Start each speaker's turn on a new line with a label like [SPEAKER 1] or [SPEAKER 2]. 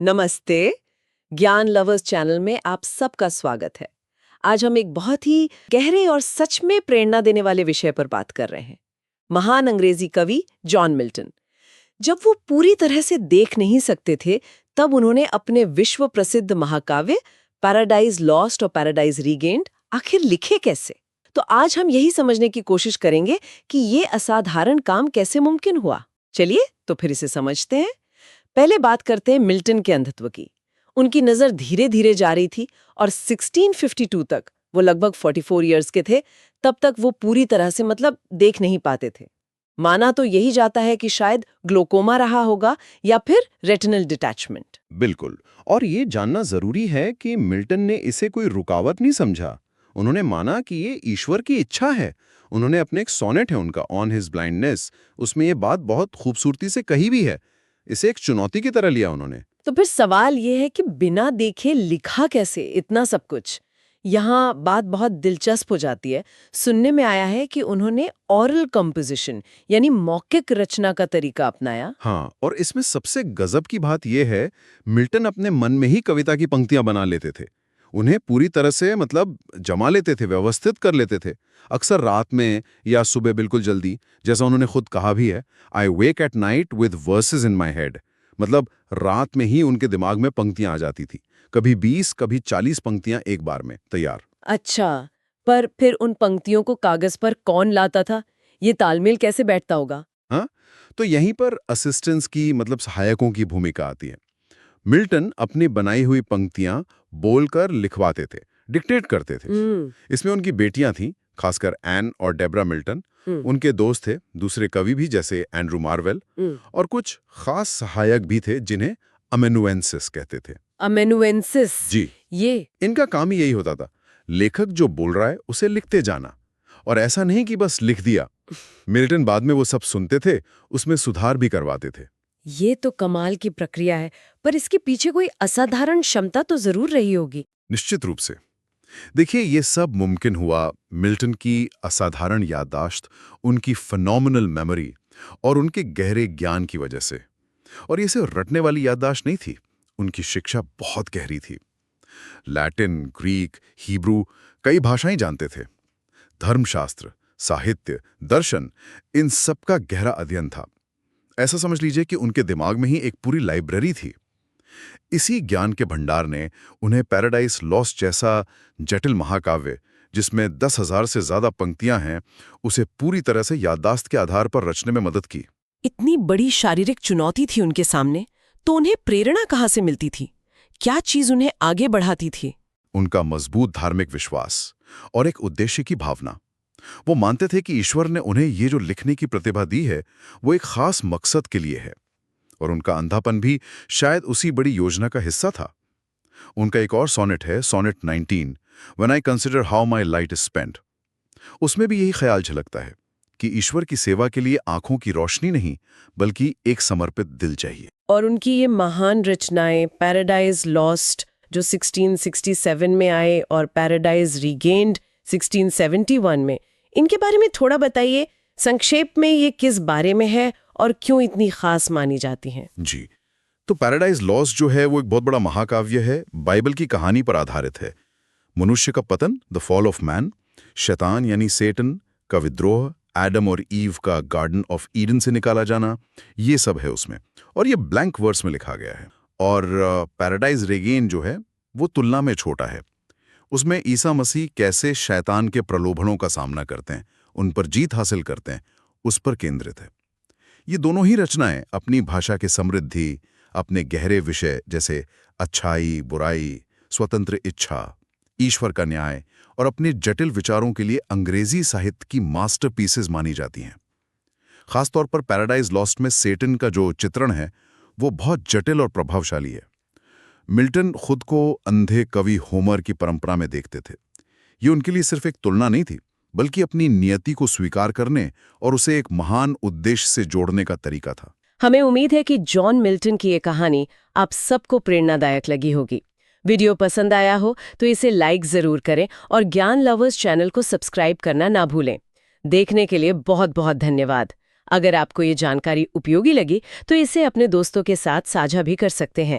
[SPEAKER 1] नमस्ते। ज्ञान lovers channel में आप सबका स्वागत है। आज हम एक बहुत ही गहरे और सच में प्रेरणा देने वाले विषय पर बात कर रहे हैं। महान अंग्रेजी कवि जॉन मिल्टन। जब वो पूरी तरह से देख नहीं सकते थे, तब उन्होंने अपने विश्व प्रसिद्ध महाकाव्य पैराडाइज लॉस्ट और पैराडाइज रीगेन्ड आखिर लिखे कैसे। तो आज हम यही समझने की कोशिश करेंगे कि ये असाधारण काम कैसे मुमकिन हुआ। चलिए तो फिर इसे समझते हैं। पहले बात करते हैं मिल्टन के अंधत्व की। उनकी नज़र धीरे धीरे जा रही थी और 1652 तक, वो लगभग 44 इयर्स के थे, तब तक वो पूरी तरह से देख नहीं पाते थे। माना तो यही जाता है कि शायद ग्लोकोमा रहा होगा या फिर रेटिनल डिटैचमेंट।
[SPEAKER 2] बिल्कुल। और ये जानना जरूरी है कि मिल्टन ने इसे कोई रुकावट नहीं समझा। उन्होंने माना कि ये ईश्वर की इच्छा है। उन्होंने अपने एक सोनेट है उनका ऑन हिज ब्लाइंडनेस, उसमें ये बात बहुत खूबसूरती से कही भी है। इसे एक चुनौती की तरह लिया उन्होंने।
[SPEAKER 1] तो फिर सवाल ये है कि बिना देखे लिखा कैसे इतना सब कुछ। यहाँ बात बहुत दिलचस्प हो जाती है। सुनने में आया है कि उन्होंने ऑरल कंपोजिशन यानी मौखिक रचना का तरीका अपनाया।
[SPEAKER 2] हाँ, और इसमें सबसे गजब की बात यह है, मिल्टन अपने मन में ही कविता की पंक्तियां बना लेते थे। उन्हें पूरी तरह से जमा लेते थे, व्यवस्थित कर लेते थे। अक्सर रात में या सुबह बिल्कुल जल्दी, जैसा उन्होंने खुद कहा भी है, I wake at night with verses in my head. रात में ही उनके दिमाग में पंक्तियां आ जाती थी। कभी 20, कभी 40 पंक्तियां एक बार में तैयार।
[SPEAKER 1] अच्छा, पर फिर उन पंक्तियों को कागज पर कौन लाता था? ये तालमेल कैसे बैठता होगा?
[SPEAKER 2] हाँ, तो यहीं पर असिस्टेंट्स की सहायकों की भूमिका आती है। मिल्टन अपनी बनाई हुई पंक्तियां बोलकर लिखवाते थे, डिक्टेट करते थे। इसमें उनकी बेटियां थीं, खासकर एन और डेब्रा मिल्टन। उनके दोस्त थे दूसरे कवि भी, जैसे एंड्रू मार्वेल, और कुछ खास सहायक भी थे जिन्हें अमेनुएंसिस कहते थे।
[SPEAKER 1] अमेनुएंसिस?
[SPEAKER 2] जी,
[SPEAKER 1] ये
[SPEAKER 2] इनका काम ही यही होता था, लेखक जो बोल रहा है उसे लिखते जाना। और ऐसा नहीं कि बस लिख दिया। मिल्टन बाद में वो सब सुनते थे, उसमें सुधार भी करवाते थे।
[SPEAKER 1] ये तो कमाल की प्रक्रिया है, पर इसके पीछे कोई असाधारण क्षमता तो जरूर रही होगी।
[SPEAKER 2] निश्चित रूप से। देखिए, ये सब मुमकिन हुआ मिल्टन की असाधारण याददाश्त, उनकी फिनोमिनल मेमोरी और उनके गहरे ज्ञान की वजह से। और ये सिर्फ रटने वाली याददाश्त नहीं थी, उनकी शिक्षा बहुत गहरी थी। लैटिन, ग्रीक, हिब्रू, कई भाषाएं जानते थे। धर्मशास्त्र, साहित्य, दर्शन, इन सब का गहरा अध्ययन था। ऐसा समझ लीजिए कि उनके दिमाग में ही एक पूरी लाइब्रेरी थी। इसी ज्ञान के भंडार ने उन्हें पैराडाइज लॉस्ट जैसा जटिल महाकाव्य, जिसमें 10,000 से ज्यादा पंक्तियां हैं, उसे पूरी तरह से याददाश्त के आधार पर रचने में मदद की।
[SPEAKER 1] इतनी बड़ी शारीरिक चुनौती थी उनके सामने, तो उन्हें प्रेरणा कहाँ से मिलती थी? क्या चीज उन्हें आगे बढ़ाती थी?
[SPEAKER 2] उनका मजबूत धार्मिक विश्वास और एक उद्देश्य की भावना। वो मानते थे कि ईश्वर ने उन्हें ये जो लिखने की प्रतिभा दी है, वो एक खास मकसद के लिए है। और उनका अंधापन भी शायद उसी बड़ी योजना का हिस्सा था। उनका एक और सोनेट है, sonnet 19, when I consider how my light is spent. उसमें भी यही ख्याल झलकता है कि ईश्वर की सेवा के लिए आंखों की रोशनी नहीं, बल्कि एक समर्पित दिल चाहिए।
[SPEAKER 1] और उनकी ये महान रचनाएं पैराडाइज लॉस्ट जो 1667 में आए और पैराडाइज रीगेन्ड 1671 में, इनके बारे में थोड़ा बताइए। संक्षेप में ये किस बारे में है और क्यों इतनी खास मानी जाती हैं?
[SPEAKER 2] जी, तो पैराडाइज लॉस्ट जो है वो एक बहुत बड़ा महाकाव्य है, बाइबल की कहानी पर आधारित है। मनुष्य का पतन, द फॉल ऑफ मैन, शैतान यानी सेटन का विद्रोह, एडम और ईव का गार्डन ऑफ ईडन से निकाला जाना, ये सब है उसमें। और ये ब्लैंक वर्स में लिखा गया है। और पैराडाइज रीगेन्ड जो है वो तुलना में छोटा है। उसमें ईसा मसीह कैसे शैतान के प्रलोभनों का सामना करते हैं, उन पर जीत हासिल करते हैं, उस पर केंद्रित है। ये दोनों ही रचनाएं अपनी भाषा की समृद्धि, अपने गहरे विषय जैसे अच्छाई, बुराई, स्वतंत्र इच्छा, ईश्वर का न्याय और अपने जटिल विचारों के लिए अंग्रेजी साहित्य की मास्टरपीसेस मानी जाती हैं। खासतौर पर पैराडाइज लॉस्ट में सेटन का जो चित्रण है वो बहुत जटिल और प्रभावशाली है। मिल्टन खुद को अंधे कवि होमर की परंपरा में देखते थे। ये उनके लिए सिर्फ एक तुलना नहीं थी, बल्कि अपनी नियति को स्वीकार करने और उसे एक महान उद्देश्य से जोड़ने का तरीका था।
[SPEAKER 1] हमें उम्मीद है कि जॉन मिल्टन की ये कहानी आप सबको प्रेरणादायक लगी होगी। वीडियो पसंद आया हो तो इसे लाइक जरूर करें और ज्ञान लवर्स चैनल को सब्सक्राइब करना ना भूलें। देखने के लिए बहुत बहुत धन्यवाद। अगर आपको ये जानकारी उपयोगी लगी तो इसे अपने दोस्तों के साथ साझा भी कर सकते हैं।